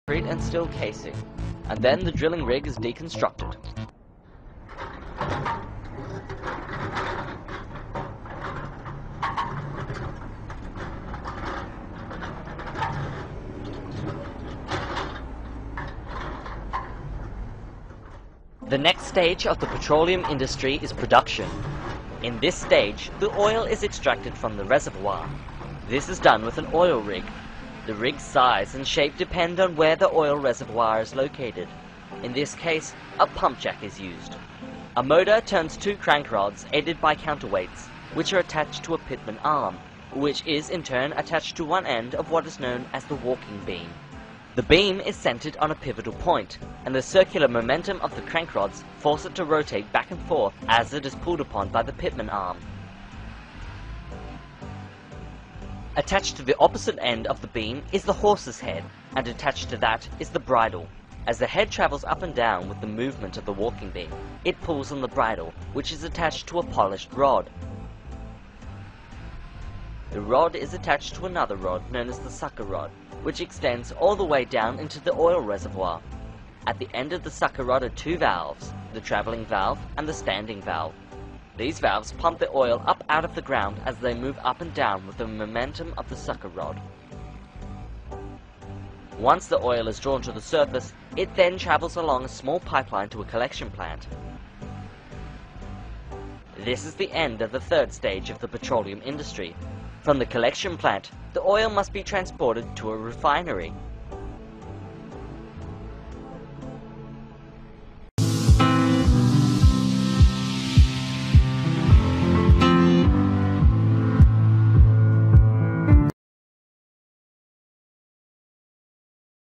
concrete and steel casing, and then the drilling rig is deconstructed. The next stage of the petroleum industry is production. In this stage, the oil is extracted from the reservoir. This is done with an oil rig. The rig's size and shape depend on where the oil reservoir is located. In this case, a pump jack is used. A motor turns two crank rods aided by counterweights, which are attached to a pitman arm, which is in turn attached to one end of what is known as the walking beam. The beam is centered on a pivotal point, and the circular momentum of the crank rods force it to rotate back and forth as it is pulled upon by the pitman arm. Attached to the opposite end of the beam is the horse's head, and attached to that is the bridle. As the head travels up and down with the movement of the walking beam, it pulls on the bridle, which is attached to a polished rod. The rod is attached to another rod known as the sucker rod, which extends all the way down into the oil reservoir. At the end of the sucker rod are two valves, the traveling valve and the standing valve. These valves pump the oil up out of the ground as they move up and down with the momentum of the sucker rod. Once the oil is drawn to the surface, it then travels along a small pipeline to a collection plant. This is the end of the third stage of the petroleum industry. From the collection plant, the oil must be transported to a refinery.